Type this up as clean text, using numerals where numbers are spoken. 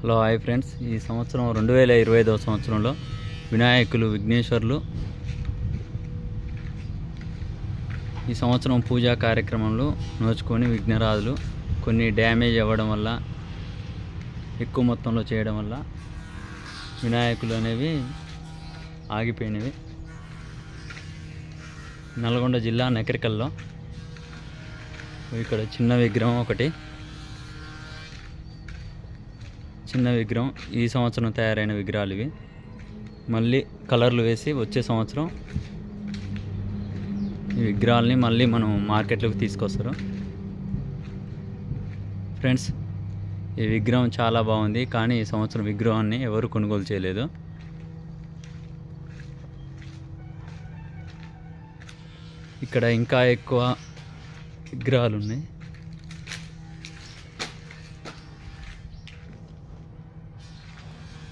Hello hi friends, ఈ సంవత్సరం 2025వ సంవత్సరంలో వినాయకులు విఘ్నేశ్వర్లు ఈ సంవత్సరం పూజా కార్యక్రమంలో నోచుకొని విఘ్నరాజులు కొన్ని డ్యామేజ్ అవ్వడం వల్ల, ఎక్కువ మొత్తంలో చేయడం వల్ల వినాయకులు అనేవి ఆగిపోయినవి. నల్గొండ జిల్లా నకరికల్లో ఇక్కడ చిన్న విగ్రహం ఈ సంవత్సరం తయారైన విగ్రహాలు ఇవి. మళ్ళీ కలర్లు వేసి వచ్చే సంవత్సరం ఈ విగ్రహాలని మళ్ళీ మనం మార్కెట్లోకి తీసుకొస్తారు. ఫ్రెండ్స్, ఈ విగ్రహం చాలా బాగుంది, కానీ ఈ సంవత్సరం విగ్రహాన్ని ఎవరు కొనుగోలు చేయలేదు. ఇక్కడ ఇంకా ఎక్కువ విగ్రహాలు ఉన్నాయి.